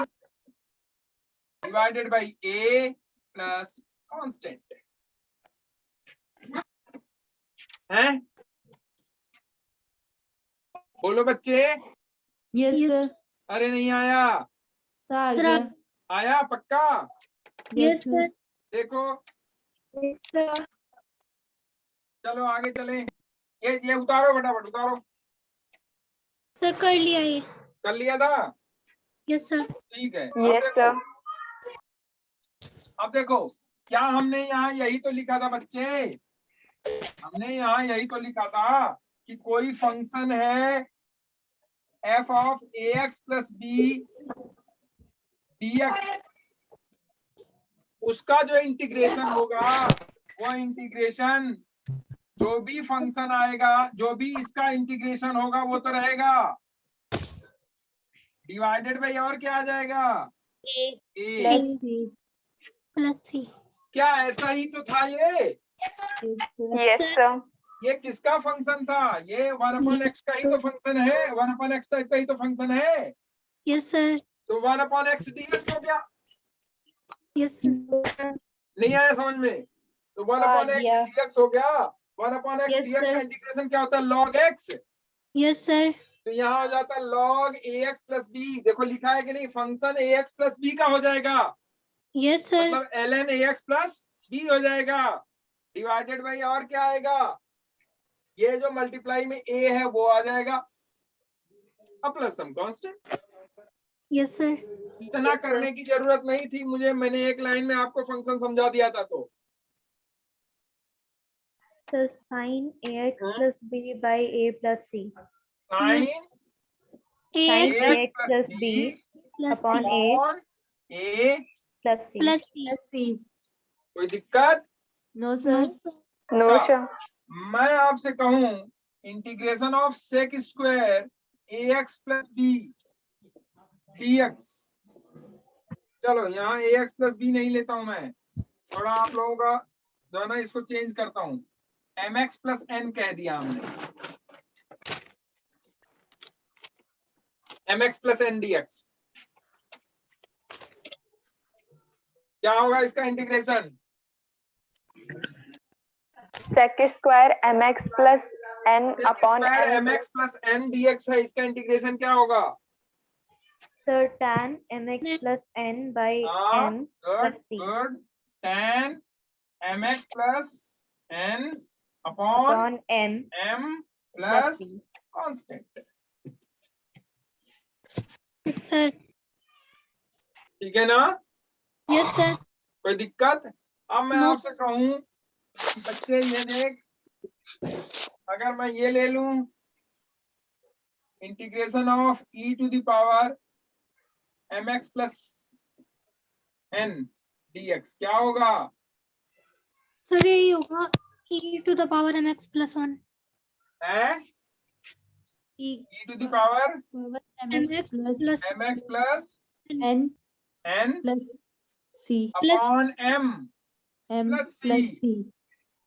divided by a plus constant है। बोलो बच्चे, Yes, sir. अरे नहीं आया, तो आ Sir, गया आया पक्का, Yes, sir. देखो Yes, sir. चलो आगे चलें, ये उतारो फटाफट उतारो, Sir, कर लिया ये. कर लिया था, Yes, sir. ठीक है। अब देखो क्या हमने यहाँ यही तो लिखा था बच्चे, हमने यहाँ यही तो लिखा था कि कोई फंक्शन है f of ax plus b dx, उसका जो इंटीग्रेशन होगा वो इंटीग्रेशन जो भी फंक्शन आएगा, जो भी इसका इंटीग्रेशन होगा वो तो रहेगा डिवाइडेड बाई, और क्या आ जाएगा, A a। plus c. plus C. क्या ऐसा ही तो था ये Yes, sir. ये किसका फंक्शन था, ये 1 अपॉन x का ही तो फंक्शन है, 1 अपॉन x का ही तो फंक्शन है, Yes, sir. तो 1 अपॉन x dx हो गया, Yes, sir. नहीं आया समझ में, तो 1 अपॉन x dx हो गया, 1 upon x Yes, dx sir. का इंटीग्रेशन क्या होता है, log x, Yes, sir. तो यहाँ हो जाता है log ax प्लस b, देखो लिखा है कि नहीं, फंक्शन ax प्लस b का हो जाएगा, Yes, sir. मतलब ln ax प्लस b हो जाएगा डिवाइडेड बाई, और क्या आएगा, ये जो मल्टीप्लाई में a है वो आ जाएगा, अब plus some constant. Yes, sir. इतना करने की जरूरत नहीं थी मुझे, मैंने एक लाइन में आपको फंक्शन समझा दिया था। तो Sir, sin ax plus b by a plus c. sin AX ax plus b plus upon C a a plus c. plus C. c. कोई दिक्कत, No, sir. No, मैं आपसे कहूं integration of sec square ax plus b dx, चलो यहाँ ax plus b नहीं लेता हूं मैं, थोड़ा आप लोगों का जो है ना इसको चेंज करता हूं, mx प्लस n कह दिया हमने, mx प्लस n dx, क्या होगा इसका integration, sec square mx plus n upon n mx plus n dx है, इसका इंटीग्रेशन क्या होगा, Sir, tan mx plus n by n good plus c good, tan mx plus n upon upon m m plus plus c. Constant, Yes, sir. ठीक है ना, Yes, sir. कोई दिक्कत। अब मैं No. आपसे कहूं बच्चे ये देख अगर मैं ये ले लूं integration of e to the power mx plus n dx, क्या होगा? सर यही होगा e to the power mx plus 1 है e e to the power mx plus mx plus n n plus c upon m m plus c। plus c।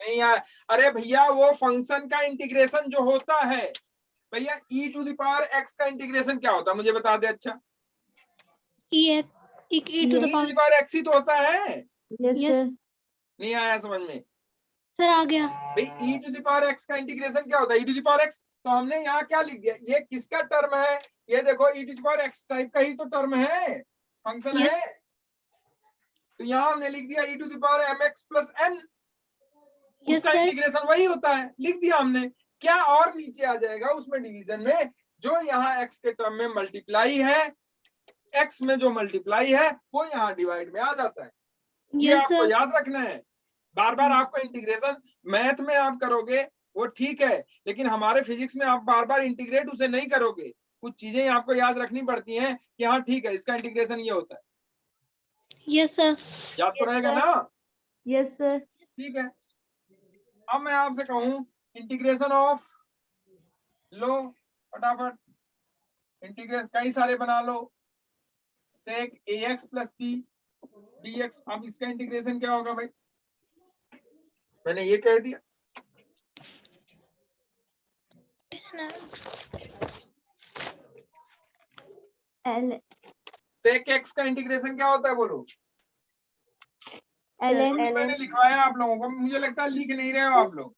नहीं यार, अरे भैया वो फंक्शन का इंटीग्रेशन जो होता है भैया, e to the power x का इंटीग्रेशन क्या होता है मुझे बता दे। अच्छा, e to the e to the power power x ही तो होता है। Yes Yes. सर। नहीं आया समझ में? सर आ गया। भाई e to the power x का इंटीग्रेशन क्या होता है? e to the power x। तो हमने यहाँ क्या लिख दिया? ये किसका टर्म है? ये देखो e to the power x type का ही तो टर्म है, फंक्शन Yes. है। तो यहाँ हमने लिख दिया e to the power mx plus n, Yes, उसका sir. इंटीग्रेशन वही होता है, लिख दिया हमने। क्या और नीचे आ जाएगा उसमें डिवीजन में, जो यहाँ x के टर्म में मल्टीप्लाई है, x में जो मल्टीप्लाई है वो यहाँ डिवाइड में आ जाता है। ये Yes, आपको sir. याद रखना है। बार बार आपको इंटीग्रेशन मैथ में आप करोगे वो ठीक है, लेकिन हमारे फिजिक्स में आप बार बार इंटीग्रेट उसे नहीं करोगे। कुछ चीजें आपको याद रखनी पड़ती हैं कि हाँ ठीक है इसका इंटीग्रेशन ये होता है। Yes, sir. याद तो Yes, रहेगा sir. ना? Yes, sir. ठीक है। अब मैं आपसे कहूं इंटीग्रेशन ऑफ, लो फटाफट इंटीग्रेशन कई सारे बना लो। सेक ax प्लस b dx, अब इसका इंटीग्रेशन क्या होगा भाई? मैंने ये कह दिया। L सेक x का इंटीग्रेशन क्या होता है बोलो? ln मैंने लिखवाया आप लोगों को, मुझे लगता है लिख नहीं रहे हो आप लोग।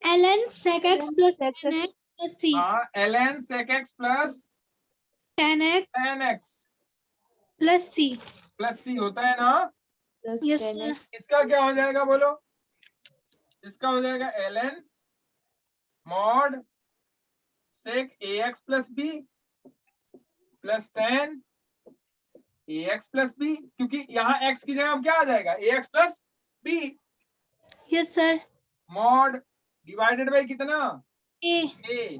ln sec x plus sec tan x plus c. हाँ, ln sec x plus tan x tan x plus c. Plus c होता है ना? plus Yes, 10x. sir. इसका क्या हो जाएगा बोलो? इसका हो जाएगा ln mod sec ax plus b plus tan ax plus b, क्योंकि यहाँ x की जगह अब क्या आ जाएगा? ax plus b Yes, sir. Mod divided by कितना? A a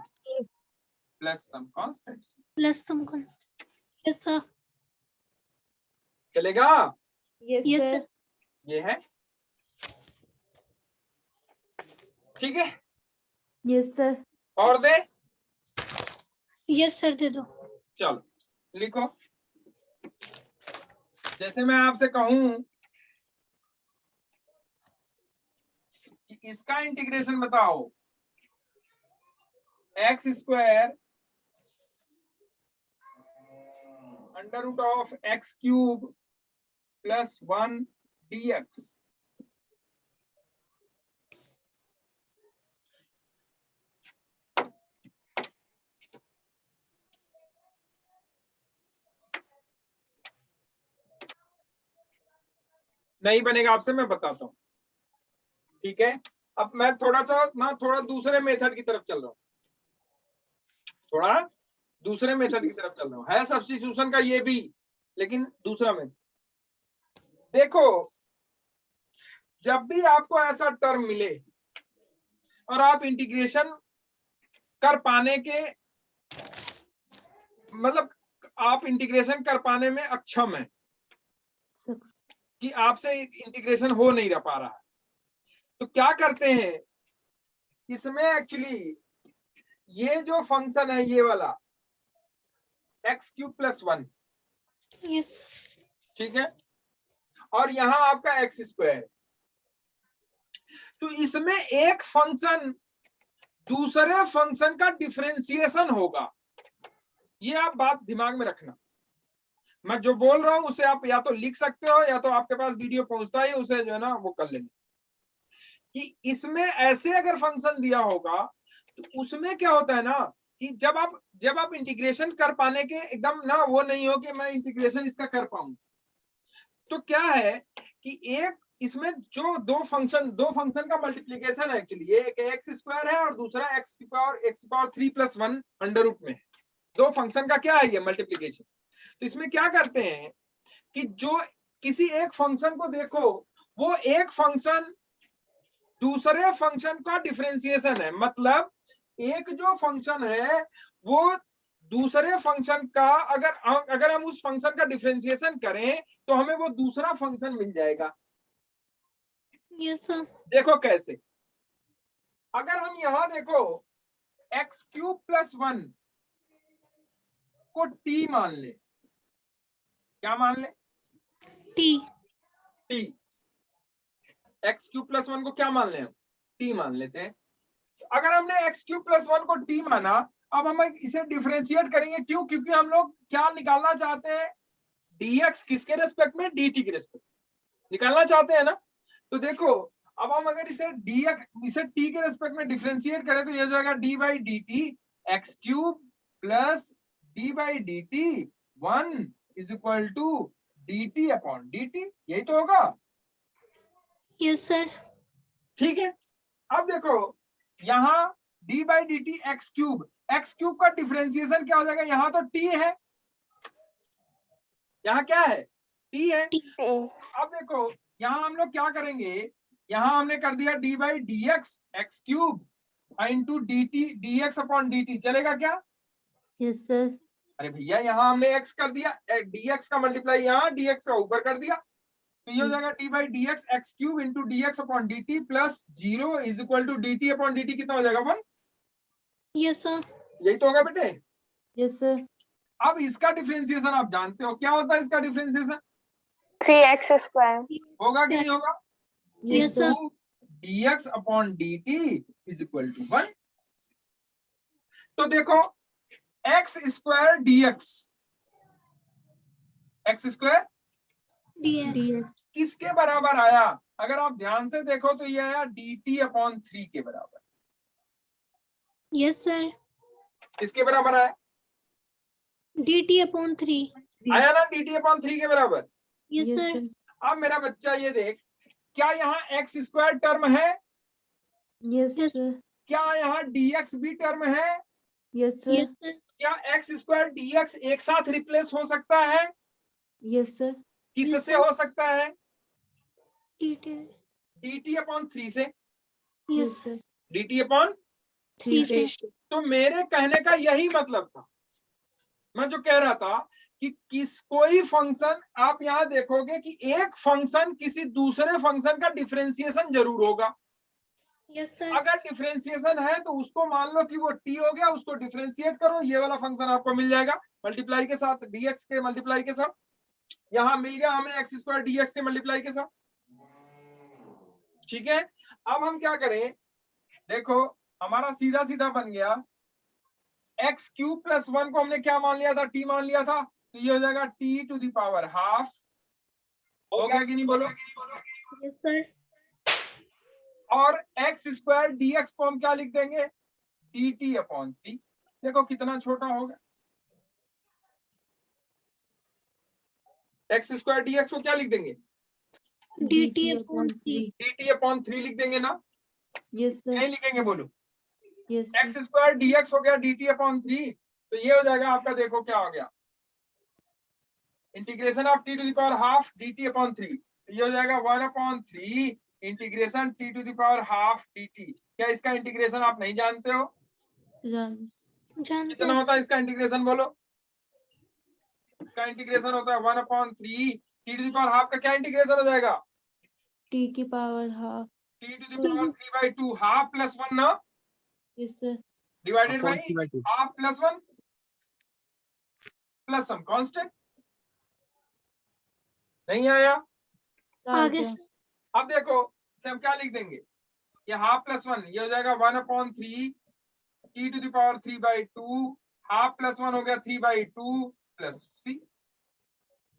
plus some constants. plus some constant. Yes, sir. चलेगा? Yes, Yes, sir. sir. ये है, ठीक है। Yes, sir. और दे, Yes, sir. दे दो। चलो लिखो। जैसे मैं आपसे कहूं कि इसका इंटीग्रेशन बताओ, X square under root of X cube plus 1 dx, नहीं बनेगा आपसे, मैं बताता हूं। ठीक है, अब मैं थोड़ा दूसरे मेथड की तरफ चल रहा हूं, थोड़ा दूसरे मेथड की तरफ चल रहा हूं। है सब्स्टिट्यूशन का ये भी, लेकिन दूसरा मेथड। देखो, जब भी आपको ऐसा टर्म मिले और आप इंटीग्रेशन कर पाने के, मतलब आप इंटीग्रेशन कर पाने में अक्षम है कि आपसे इंटीग्रेशन हो नहीं रह पा रहा है, तो क्या करते हैं इसमें? एक्चुअली ये जो फंक्शन है ये वाला एक्स क्यूब प्लस 1, Yes. ठीक है, और यहाँ आपका एक्स स्क्वायर, तो इसमें एक फंक्शन दूसरे फंक्शन का डिफरेंशिएशन होगा। ये आप बात दिमाग में रखना। मैं जो बोल रहा हूं उसे आप या तो लिख सकते हो या तो आपके पास वीडियो पहुंचता है उसे जो है ना वो कर लेना। कि इसमें ऐसे अगर फंक्शन दिया होगा तो उसमें क्या होता है ना कि जब आप इंटीग्रेशन कर पाने के एकदम ना वो नहीं हो कि मैं इंटीग्रेशन इसका कर पाऊं, तो क्या है कि एक इसमें जो दो फंक्शन का मल्टीप्लीकेशन है एक्चुअली, ये एक एक्स स्क्वायर है और दूसरा एक्स की पावर 3 प्लस 1 अंडर रूट में है। दो फंक्शन का क्या है ये मल्टीप्लीकेशन। तो इसमें क्या करते हैं कि जो किसी एक फंक्शन को देखो, वो एक फंक्शन दूसरे फंक्शन का डिफरेंशिएशन है, मतलब एक जो फंक्शन है वो दूसरे फंक्शन का अगर हम उस फंक्शन का डिफरेंशिएशन करें तो हमें वो दूसरा फंक्शन मिल जाएगा। Yes sir. देखो कैसे, अगर हम यहां देखो एक्स क्यूब प्लस 1 को टी मान ले, क्या मान ले? T. T. X cube plus 1 को क्या मान ले? हम टी मान लेते हैं। अगर हमने एक्स क्यूब प्लस 1 को टी माना, अब हम इसे डिफरेंशिएट करेंगे, क्यों? क्योंकि हम लोग क्या निकालना चाहते हैं? dx किसके रेस्पेक्ट में? dt के रेस्पेक्ट निकालना चाहते हैं ना। तो देखो अब हम अगर इसे t के रेस्पेक्ट में डिफरेंशिएट करें तो ये हो जाएगा d by D T X cube plus d by D T 1 is equal to dt upon dt, यही तो होगा। Yes sir. ठीक है, अब देखो यहाँ d by D T X cube का डिफरेंशिएशन क्या हो जाएगा? यहाँ तो t है, यहाँ क्या है? t है। अब देखो यहाँ हम लोग क्या करेंगे, यहाँ हमने कर दिया d by D X X cube into D T D X upon D T, चलेगा क्या? Yes sir. अरे भैया यहाँ हमने x कर दिया, dx का मल्टीप्लाई यहाँ dx का ऊपर कर दिया, तो ये हो जाएगा d by D X X cube into D X upon D T plus 0 is equal to D T upon D T, कितना हो जाएगा? 1। Yes sir. यही तो होगा बेटे। Yes sir. अब इसका डिफरेंशिएशन आप जानते हो, क्या होता है इसका डिफरेंशिएशन? 3x स्क्वायर होगा कि नहीं होगा? Yes sir. dx upon dt is equal to 1। तो देखो X square dx, X square D. किसके बराबर आया? अगर आप ध्यान से देखो तो ये आया dt अपॉन 3 के बराबर। Yes sir. किसके बराबर आया? dt upon 3। आया ना, dt अपॉन 3 के बराबर। Yes yes sir. सर। अब मेरा बच्चा ये देख, क्या यहाँ एक्स स्क्वायर टर्म है? Yes Yes. सर। क्या यहाँ dx भी टर्म है? Yes sir. Yes sir. क्या एक्स स्क्वायर dx एक साथ रिप्लेस हो सकता है? Yes sir. किससे हो सकता है? dt। dt अपॉन 3 से। Yes sir. dt अपॉन 3 से। तो मेरे कहने का यही मतलब था, मैं जो कह रहा था कि कोई फंक्शन आप यहां देखोगे कि एक फंक्शन किसी दूसरे फंक्शन का डिफरेंशिएशन जरूर होगा। Yes sir. अगर डिफरेंशिएशन है तो उसको मान लो कि वो t हो गया, उसको डिफरेंशिएट करो, ये वाला फंक्शन आपको मिल जाएगा मल्टीप्लाई के साथ, dx के मल्टीप्लाई के साथ। यहां मिल गया हमें एक्स स्क्वायर dx के मल्टीप्लाई के साथ। ठीक है, अब हम क्या करें, देखो हमारा सीधा सीधा बन गया, एक्स क्यूब प्लस 1 को हमने क्या मान लिया था? t मान लिया था, तो ये हो जाएगा t to the power half. हो गया कि नहीं बोलो? Yes sir. और एक्स स्क्वायर dx को हम क्या लिख देंगे? dt upon 3। देखो कितना छोटा होगा। एक्स स्क्वायर dx को क्या लिख देंगे? dt upon 3। dt अपॉन 3 लिख देंगे ना? Yes sir. नहीं लिखेंगे बोलो? यस एक्स स्क्वायर dx हो गया dt अपॉन 3, तो ये हो जाएगा आपका, देखो क्या हो गया, integration of t to the power half dt upon 3, तो ये हो जाएगा 1 upon 3 integration t to the power half dt। क्या इसका इंटीग्रेशन आप नहीं जानते हो? जानते कितना हैं। होता है इसका इंटीग्रेशन बोलो? इसका इंटीग्रेशन होता है 1 upon 3 t to the power half का क्या इंटीग्रेशन हो जाएगा? टी की power half. t to the power 3/2 half plus 1 ना, yes sir. Divided upon by 3/2 half plus 1 plus some constant. नहीं आया? आगे अब देखो इसे हम क्या लिख देंगे, ये हाफ प्लस 1, ये हो जाएगा 1 upon 3 t to the power 3/2 half plus 1 हो गया 3/2 प्लस c।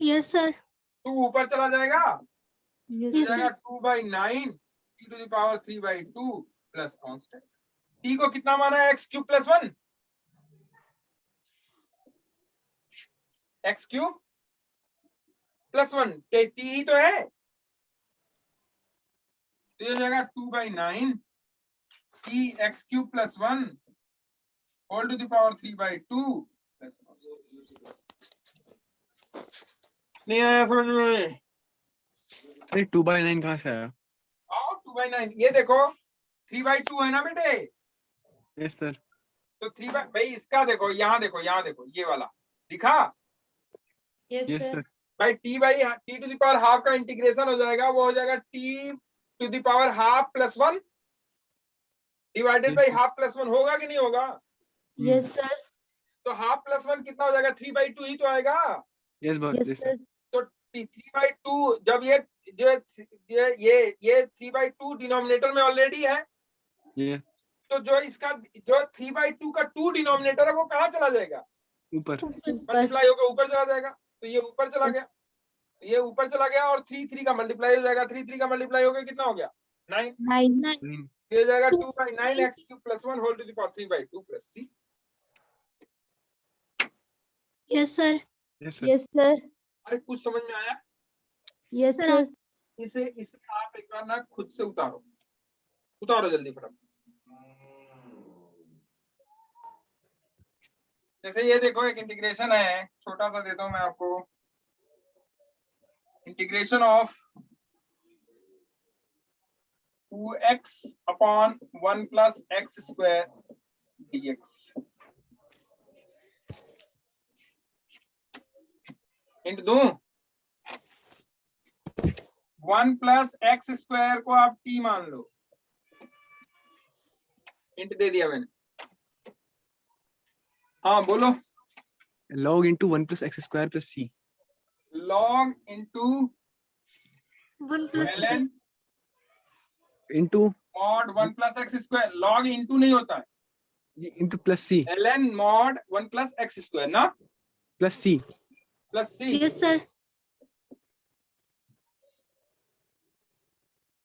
Yes sir. 2 ऊपर चला जाएगा, यस हो Yes, जाएगा 2/9 t to the power 3/2 plus constant. t को कितना माना है? x cube plus 1, x cube plus 1 t ही तो है, तो ये हो जाएगा 2/9 t x cube plus 1 whole to the power 3/2 plus constant. नहीं आया समझ में? अरे 2/9 कहाँ से आया? आओ 2/9 ये देखो 3/2 है ना बेटे, यस सर। तो 3 भाई इसका देखो, यहाँ देखो ये वाला दिखा Yes, यस sir. सर। भाई, t to the power half का इंटीग्रेशन हो जाएगा, वो हो जाएगा t to the power half plus 1 divided by half plus 1, होगा कि नहीं होगा? Yes, sir. तो हाफ प्लस 1 कितना हो जाएगा? 3/2 ही तो आएगा। Yes boss, Yes, yes sir. Sir. तो 3/2 जब ये 3/2 डिनोमिनेटर में ऑलरेडी है, ये तो जो 3/2 का 2 डिनोमिनेटर है वो कहाँ चला जाएगा? ऊपर। मल्टीप्लाई होकर ऊपर चला जाएगा, तो ये ऊपर चला गया, ये ऊपर चला गया, और 3 का मल्टीप्लाई हो जाएगा, 3 का मल्टीप्लाई हो गया, कितना हो गया? 9। 9. ये हो जाएगा 2/9 x³ + 1 whole to the power 3/2 + c। Yes, sir. Yes sir. Yes, sir. अरे कुछ समझ में आया? Yes, sir. इसे आप एक बार ना खुद से उतारो जल्दी फटाफट। जैसे ये देखो एक इंटीग्रेशन है, छोटा सा देता हूं मैं आपको, integration of 2x/1 + x² dx int दूं 1 + x² को आप t मान लो, इंट दे दिया मैंने। हाँ बोलो। log into 1 + x² + c। log into 1 plus ln into mod 1 + x², log into नहीं होता है, into plus c ln mod 1 + x² ना, plus c। Plus c। Yes, sir.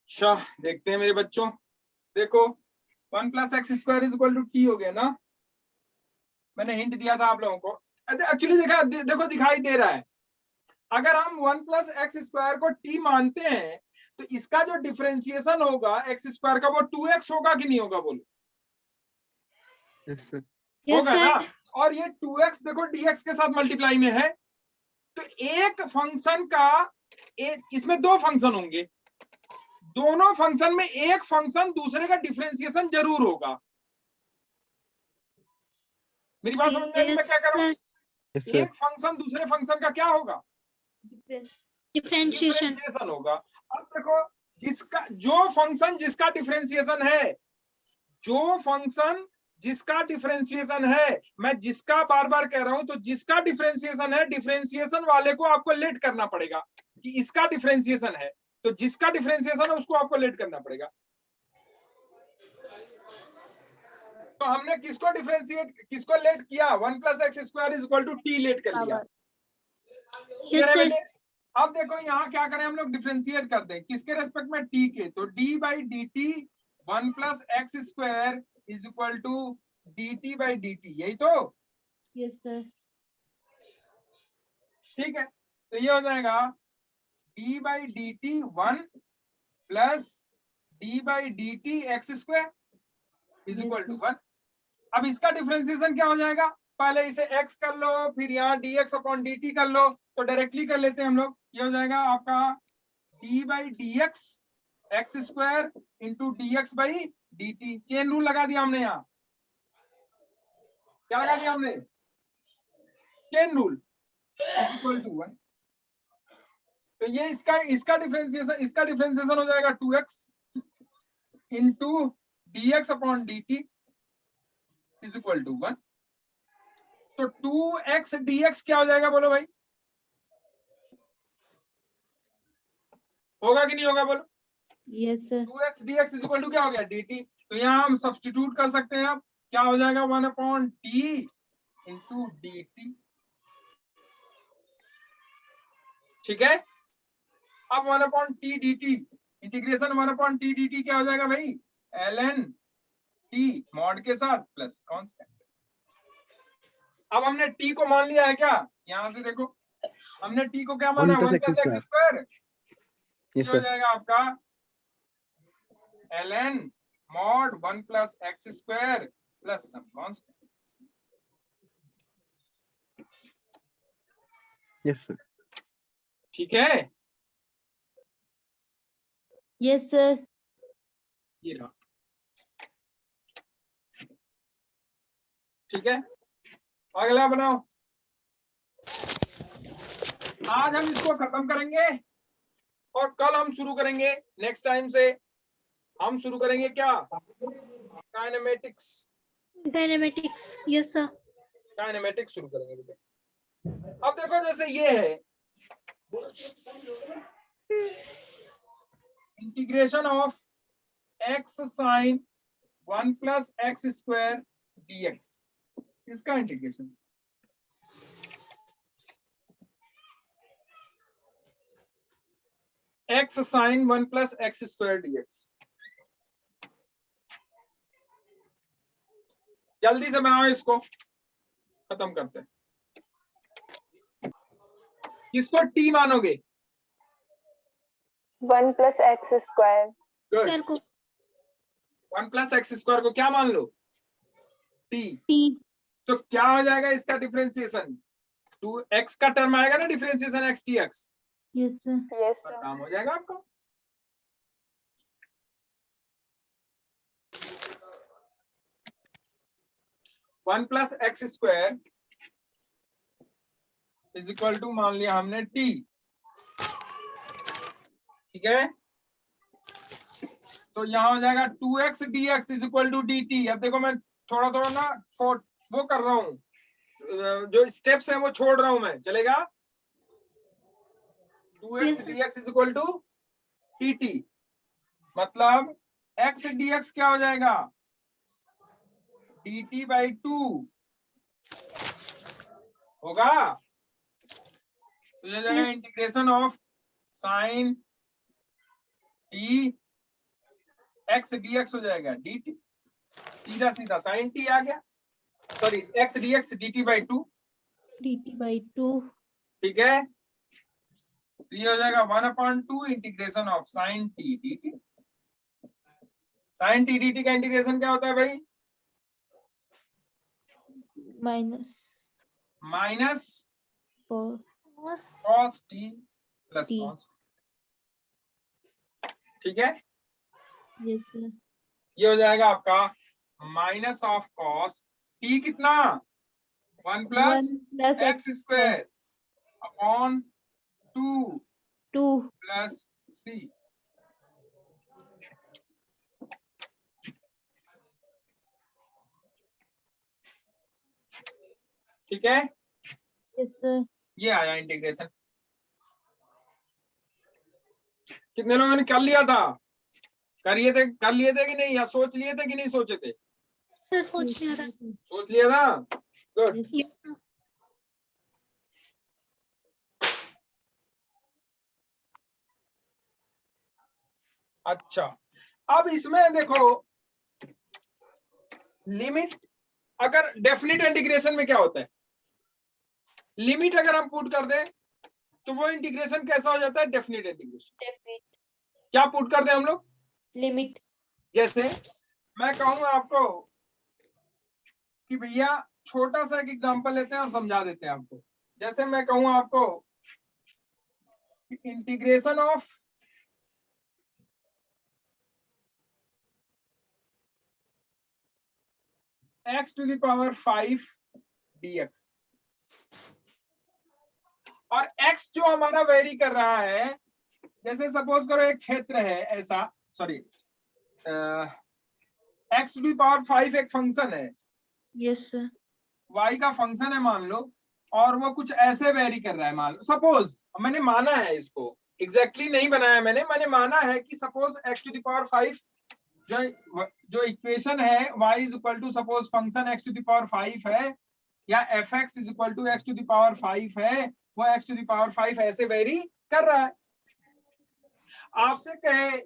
अच्छा देखते हैं मेरे बच्चों, देखो 1 + x² = t हो गया ना, मैंने हिंट दिया था आप लोगों को। एक्चुअली देखो दिखाई दे रहा है, अगर हम 1 + x² को t मानते हैं तो इसका जो डिफरेंशिएशन होगा x² का वो 2x होगा कि नहीं होगा? बोलो। Yes sir. Yes, होगा sir. ना, और ये 2x देखो dx के साथ मल्टीप्लाई में है, तो एक फंक्शन का इसमें दो फंक्शन होंगे, दोनों फंक्शन में एक फंक्शन दूसरे का डिफरेंशिएशन जरूर होगा। मेरी बात समझ में आई? मैं क्या करूं? Yes sir. एक फंक्शन दूसरे फंक्शन का क्या होगा? Differentiation. डिफरेंशिएशन होगा। अब देखो जो फंक्शन जिसका डिफरेंशिएशन है, जो फंक्शन जिसका डिफरेंशिएशन है, मैं जिसका बार बार कह रहा हूं, तो जिसका डिफरेंशिएशन है, डिफरेंशिएशन वाले को आपको लेट करना पड़ेगा कि इसका डिफरेंशिएशन है, तो जिसका डिफरेंशिएशन है उसको आपको लेट करना पड़ेगा। तो हमने किसको लेट किया? 1 + x² = t लेट कर लिया। Yes, sir. अब देखो यहाँ क्या करें हम लोग, डिफरेंशिएट कर दें किसके रेस्पेक्ट में? t के, तो d/dt 1 + x² = dt/dt, यही तो? Yes, sir. ठीक है, तो ये हो जाएगा d/dt 1 + d/dt x² = 1। अब इसका डिफरेंशिएशन क्या हो जाएगा? पहले इसे x कर लो, फिर यहाँ dx/dt कर लो, तो डायरेक्टली कर लेते हैं हम लोग। ये हो जाएगा आपका d/dx x² × dx/dt। Chain rule लगा दिया हमने, यहाँ क्या लगा दिया हमने? Chain rule = 1। तो ये इसका डिफरेंशिएशन हो जाएगा 2x × dx/dt = 1। तो 2x dx क्या हो जाएगा? बोलो भाई, होगा कि नहीं होगा? बोलो। Yes, sir. 2x dx = क्या हो गया? dt। तो यहाँ हम सब्स्टिट्यूट कर सकते हैं। अब क्या हो जाएगा? 1/t × dt। ठीक है, अब 1/t dt, integration 1/t dt क्या हो जाएगा भाई? ln t मॉड के साथ प्लस कांस्टेंट। अब हमने t को मान लिया है क्या? यहां से देखो, हमने t को क्या माना? 1 + x²। ये हो जाएगा आपका ln mod 1 + x² plus some constant. Yes sir. ठीक है, Yes, sir. ये रहा, ठीक है। अगला बनाओ। आज हम इसको खत्म करेंगे और कल हम शुरू करेंगे, नेक्स्ट टाइम से हम शुरू करेंगे क्या, kinematics. Dynamics, yes sir. Kinematics शुरू करेंगे बेटा। अब देखो जैसे ये है integration of x sine 1 plus x square dx, इसका integration x sine 1 plus x square dx। जल्दी से बनाओ, इसको खत्म करते हैं। किसको t मानोगे? 1 plus x square. Good. Square को 1 प्लस एक्स स्क्वायर को क्या मान लो? t। T. तो क्या हो जाएगा इसका डिफरेंशिएशन? 2x का टर्म आएगा ना differentiation x dx, Yes, sir. Yes, पर sir. काम हो जाएगा आपका। One plus x square is equal to मान लिया हमने t, ठीक है। तो यहाँ हो जाएगा 2x dx is equal to dt। अब देखो मैं थोड़ा थोड़ा ना वो कर रहा हूँ, जो स्टेप्स हैं वो छोड़ रहा हूं मैं, चलेगा। 2x dx is equal to dt, मतलब x dx क्या हो जाएगा? dt बाई 2 होगा। तो ये जाएगा integration of sine t x dx हो जाएगा dt, सीधा सीधा साइन t आ गया, sorry x dx dt by 2, DT by 2. ठीक है। तो ये हो जाएगा 1/2 integration of sine t dt। Sine t dt का इंटीग्रेशन क्या होता है भाई? Minus minus 4. cos t plus T. cos, ठीक है। Yes, sir. ये हो जाएगा आपका माइनस ऑफ cos t कितना? 1 plus 1 plus x square upon 2 2. Plus c, ठीक है। Yes, sir. ये आया इंटीग्रेशन। कितने लोगों ने कर लिया था? कर लिए थे कि नहीं, या सोच लिए थे कि नहीं सोचे थे? सर सोच लिया था। सोच लिया था, गुड। Yes. Yes, sir. अच्छा, अब इसमें देखो लिमिट, अगर डेफिनेट इंटीग्रेशन में क्या होता है, लिमिट अगर हम पुट कर दें तो वो इंटीग्रेशन कैसा हो जाता है? Definite integration. Definite. क्या पुट कर दें हम लोग? Limit. जैसे मैं कहूंगा आपको कि भैया छोटा सा एक एग्जांपल लेते हैं और समझा देते हैं आपको। जैसे मैं कहूंगा आपको integration of x to the power 5 dx, और x जो हमारा वेरी कर रहा है, जैसे सपोज करो एक क्षेत्र है ऐसा, sorry x to the power 5 एक फंक्शन है, Yes, sir. y का फंक्शन है मान लो, और वो कुछ ऐसे वेरी कर रहा है मान लो। सपोज मैंने माना है, इसको एग्जैक्टली नहीं बनाया मैंने माना है कि suppose x to the power 5 जो इक्वेशन है y is equal to suppose function x to the power 5 है, या fx is equal to x to the power 5 है, वो x टू द पावर 5 ऐसे वेरी कर रहा है। आपसे कहे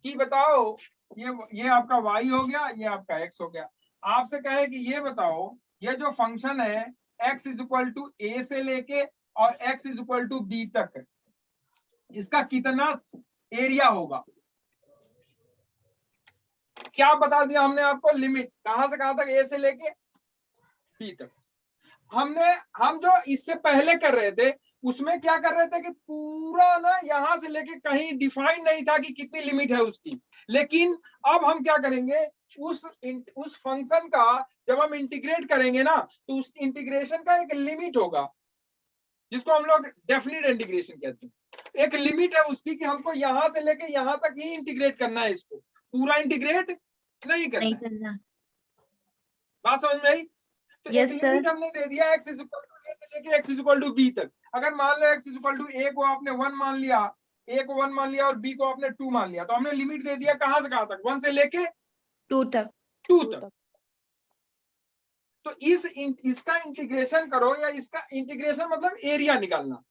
कि बताओ ये आपका y हो गया, ये आपका x हो गया। आपसे कहे कि ये बताओ ये जो फंक्शन है x is equal to a से लेके और x is equal to b तक, इसका कितना एरिया होगा? क्या बता दिया हमने आपको? लिमिट कहां से कहां तक? a से लेके b तक। हम जो इससे पहले कर रहे थे उसमें क्या कर रहे थे कि पूरा ना यहाँ से लेके कहीं डिफाइन नहीं था कि कितनी लिमिट है उसकी, लेकिन अब हम क्या करेंगे, उस फंक्शन का जब हम इंटीग्रेट करेंगे ना, तो उस इंटीग्रेशन का एक लिमिट होगा जिसको हम लोग डेफिनेट इंटीग्रेशन कहते हैं। एक लिमिट है उसकी कि हमको यहाँ से लेके यहाँ तक ही इंटीग्रेट करना है, इसको पूरा इंटीग्रेट नहीं करना नहीं है। करना। बात समझ में आई? तो Yes, एक sir. लिमिट हमने दे दिया x is equal to a से लेके x is equal to b तक। अगर मान लो x is equal to a को आपने 1 मान लिया, a को 1 मान लिया और b को आपने 2 मान लिया, तो हमने लिमिट दे दिया कहां से कहां तक, 1 से लेके 2 तक। 2 तक। तो इसका इंटीग्रेशन करो, या इसका इंटीग्रेशन मतलब एरिया निकालना,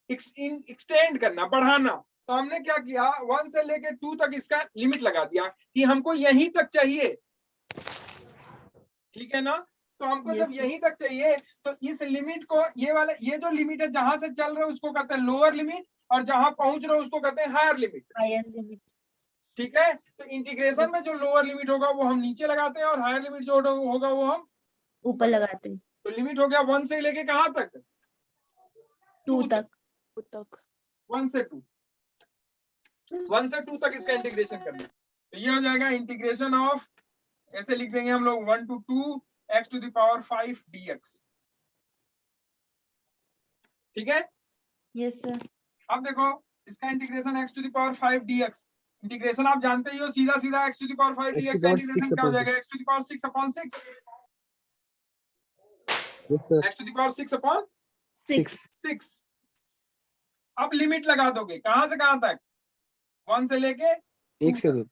एक्सटेंड करना, बढ़ाना। तो हमने क्या किया, 1 से लेके 2 तक इसका लिमिट लगा दिया कि हमको यहीं तक चाहिए, ठीक है ना। तो हमको Yes, जब यहीं तक चाहिए तो इस लिमिट को, ये जो लिमिट है जहां से चल रहे हो उसको कहते हैं लोअर लिमिट, और जहां पहुंच रहे हो उसको कहते हैं हायर लिमिट, हायर लिमिट। ठीक है। तो इंटीग्रेशन में जो लोअर लिमिट होगा वो हम नीचे लगाते हैं, और हायर लिमिट जो होगा वो हम ऊपर लगाते हैं। तो लिमिट हो गया 1 से लेके कहां तक, 2 2 तक। 1 से 2, 1 से 2 तक इसका इंटीग्रेशन करना है। तो ये हो जाएगा इंटीग्रेशन ऑफ, ऐसे लिख देंगे हम लोग 1 to 2 x to the power 5 dx, ठीक है। Yes sir. अब देखो इसका integration x to the power 5 dx, integration आप जानते ही हो, सीधा सीधा x to the power 5 X to dx the power integration 6 क्या हो upon जाएगा, 6. x to the power 6 upon 6, Yes, sir. x to the power 6 upon 6. 6। अब लिमिट लगा दोगे कहां से कहां तक, 1 से लेके 1 से 2.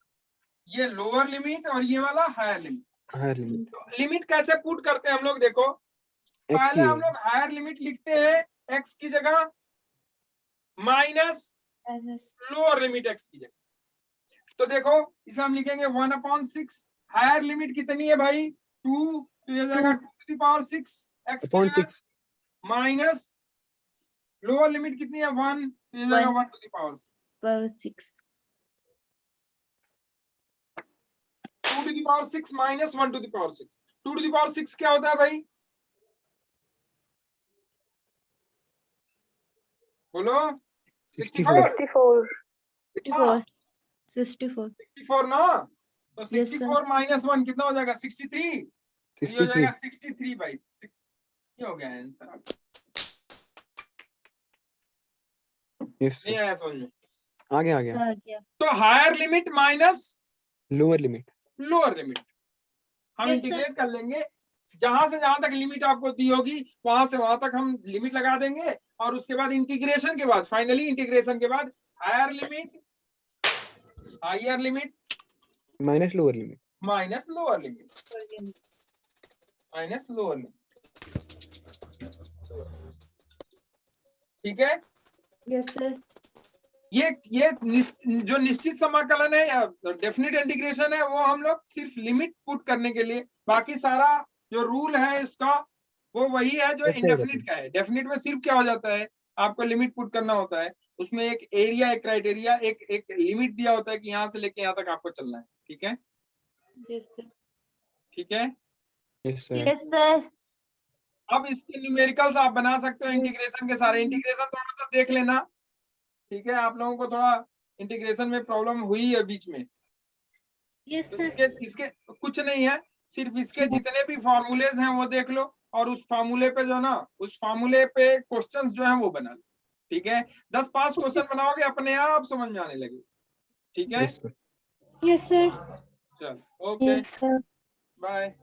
ये लोअर लिमिट और ये वाला हायर लिमिट। Higher limit. तो लिमिट कैसे पुट करते हैं हम लोग, देखो X पहले की हम लोग हायर लिमिट लिखते हैं x की जगह माइनस लोअर लिमिट x की जगह। तो देखो इसे हम लिखेंगे 1/6, हायर लिमिट कितनी है भाई 2, तो ये जाएगा 2 to the power 6 x upon 6. Minus lower limit कितनी है 1, तो ये जाएगा 1 to the power 6। पर 6। 2 to the power 6 minus 1 to the power 6, 2 to the power 6 क्या होता है भाई, बोलो 64 64. 64। 64। 64 ना, तो Yes, sir. 64 माइनस 1 कितना हो जाएगा 63, ये हो 63. जाएगा 63 भाई 6, ये हो गया आंसर। Yes, नहीं sir. आया समझ में? आ गया. आ गया। तो higher limit minus Lower limit. Lower limit हम Yes, sir. इंटीग्रेट कर लेंगे, जहां से जहां तक लिमिट आपको दी होगी वहां से वहां तक हम लिमिट लगा देंगे, और उसके बाद इंटीग्रेशन के बाद, फाइनली इंटीग्रेशन के बाद higher limit Minus lower limit. Minus lower limit, minus lower limit, ठीक है। Yes sir. ये जो निश्चित समाकलन है या डेफिनेट इंटीग्रेशन है वो हम लोग सिर्फ लिमिट पुट करने के लिए, बाकी सारा जो रूल है इसका वो वही है जो ऐसे ही इंडेफिनिट का है। डेफिनेट में सिर्फ क्या हो जाता है, आपको लिमिट पुट करना होता है, उसमें एक एरिया, एक क्राइटेरिया, एक लिमिट दिया होता है कि यहाँ से लेके यहाँ तक आपको चलना है, ठीक है। Yes sir. ठीक है, Yes, sir. Yes sir. अब इसके न्यूमेरिकल्स आप बना सकते हो इंटीग्रेशन के सारे। इंटीग्रेशन थोड़ा सा देख लेना, ठीक है। आप लोगों को थोड़ा इंटीग्रेशन में प्रॉब्लम हुई है बीच में, Yes, तो sir. इसके कुछ नहीं है, सिर्फ इसके जितने भी फॉर्मूलेज हैं वो देख लो, और उस फार्मूले पे जो ना, उस फार्मूले पे क्वेश्चंस जो है वो बना लो, ठीक है। 10-5 क्वेश्चन बनाओगे अपने आप समझ में आने लगे, ठीक है। Yes, sir. Yes, sir. चल ओके, यस सर। बाय।